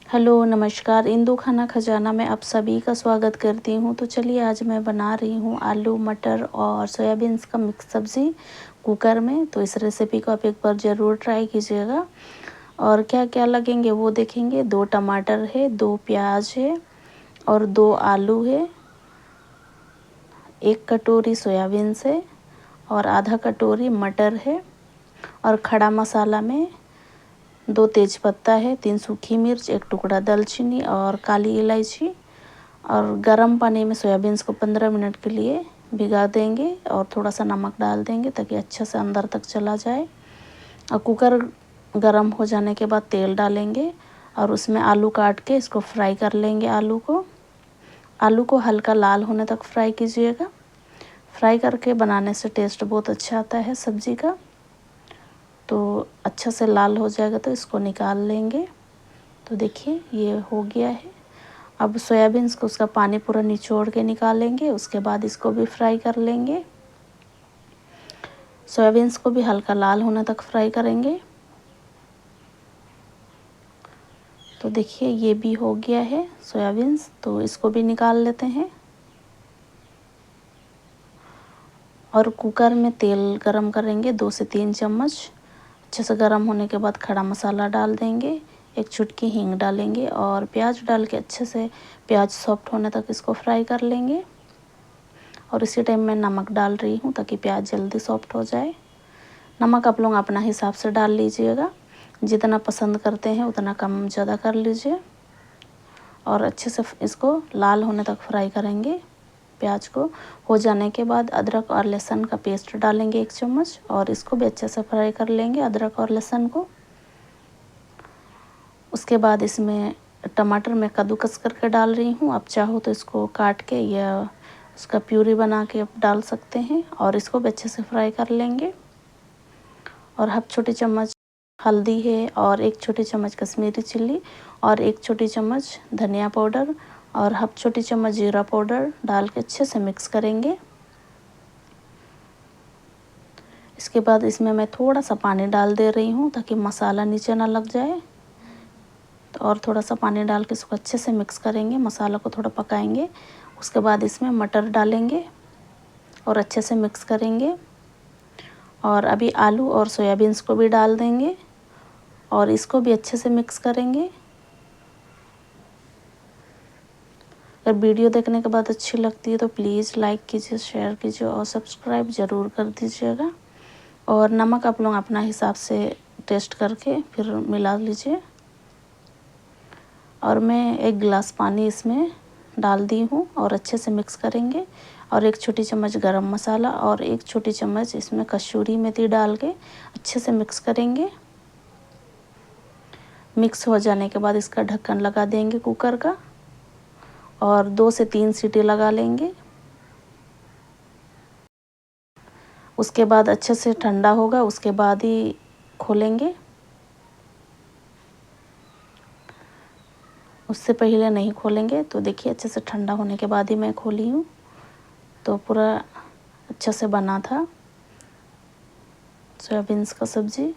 Hello नमस्कार, इंदु खाना खजाना में आप सभी का स्वागत करती हूँ। तो चलिए आज मैं बना रही हूँ आलू मटर और सोयाबीन्स का मिक्स सब्ज़ी कुकर में। तो इस रेसिपी को आप एक बार ज़रूर ट्राई कीजिएगा। और क्या क्या लगेंगे वो देखेंगे। 2 टमाटर है, 2 प्याज है और 2 आलू है, 1 कटोरी सोयाबीन्स है और आधा कटोरी मटर है। और खड़ा मसाला में 2 तेज़पत्ता है, 3 सूखी मिर्च, 1 टुकड़ा दालचीनी और काली इलायची। और गर्म पानी में सोयाबीन्स को 15 मिनट के लिए भिगा देंगे और थोड़ा सा नमक डाल देंगे ताकि अच्छे से अंदर तक चला जाए। और कुकर गर्म हो जाने के बाद तेल डालेंगे और उसमें आलू काट के इसको फ्राई कर लेंगे। आलू को हल्का लाल होने तक फ्राई कीजिएगा। फ्राई करके बनाने से टेस्ट बहुत अच्छा आता है सब्ज़ी का। तो अच्छा से लाल हो जाएगा तो इसको निकाल लेंगे। तो देखिए ये हो गया है। अब सोयाबीन्स को उसका पानी पूरा निचोड़ के निकालेंगे। उसके बाद इसको भी फ्राई कर लेंगे। सोयाबीन्स को भी हल्का लाल होने तक फ्राई करेंगे। तो देखिए ये भी हो गया है सोयाबीन्स, तो इसको भी निकाल लेते हैं। और कुकर में तेल गरम करेंगे 2 से 3 चम्मच। अच्छे से गरम होने के बाद खड़ा मसाला डाल देंगे, 1 चुटकी हींग डालेंगे और प्याज डाल के अच्छे से प्याज सॉफ्ट होने तक इसको फ्राई कर लेंगे। और इसी टाइम मैं नमक डाल रही हूँ ताकि प्याज जल्दी सॉफ्ट हो जाए। नमक आप लोग अपना हिसाब से डाल लीजिएगा, जितना पसंद करते हैं उतना कम ज़्यादा कर लीजिए। और अच्छे से इसको लाल होने तक फ्राई करेंगे। प्याज को हो जाने के बाद अदरक और लहसुन का पेस्ट डालेंगे 1 चम्मच और इसको भी अच्छे से फ्राई कर लेंगे अदरक और लहसुन को। उसके बाद इसमें टमाटर मैं कद्दूकस करके डाल रही हूँ। आप चाहो तो इसको काट के या उसका प्यूरी बना के आप डाल सकते हैं। और इसको भी अच्छे से फ्राई कर लेंगे। और हाफ छोटी चम्मच हल्दी है और 1 छोटी चम्मच कश्मीरी चिल्ली और 1 छोटी चम्मच धनिया पाउडर और हाफ छोटी चम्मच जीरा पाउडर डाल के अच्छे से मिक्स करेंगे। इसके बाद इसमें मैं थोड़ा सा पानी डाल दे रही हूँ ताकि मसाला नीचे ना लग जाए। तो और थोड़ा सा पानी डाल के इसको अच्छे से मिक्स करेंगे, मसाला को थोड़ा पकाएंगे। उसके बाद इसमें मटर डालेंगे और अच्छे से मिक्स करेंगे। और अभी आलू और सोयाबीन्स को भी डाल देंगे और इसको भी अच्छे से मिक्स करेंगे। अगर वीडियो देखने के बाद अच्छी लगती है तो प्लीज़ लाइक कीजिए, शेयर कीजिए और सब्सक्राइब ज़रूर कर दीजिएगा। और नमक आप लोग अपना हिसाब से टेस्ट करके फिर मिला लीजिए। और मैं 1 गिलास पानी इसमें डाल दी हूँ और अच्छे से मिक्स करेंगे। और 1 छोटी चम्मच गरम मसाला और 1 छोटी चम्मच इसमें कसूरी मेथी डाल के अच्छे से मिक्स करेंगे। मिक्स हो जाने के बाद इसका ढक्कन लगा देंगे कुकर का और 2 से 3 सीटी लगा लेंगे। उसके बाद अच्छे से ठंडा होगा, उसके बाद ही खोलेंगे, उससे पहले नहीं खोलेंगे। तो देखिए अच्छे से ठंडा होने के बाद ही मैं खोली हूँ। तो पूरा अच्छे से बना था सोयाबीन्स का सब्ज़ी।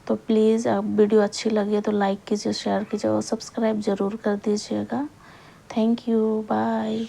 तो प्लीज़ आप वीडियो अच्छी लगे तो लाइक कीजिए, शेयर कीजिए और सब्सक्राइब ज़रूर कर दीजिएगा। Thank you, bye.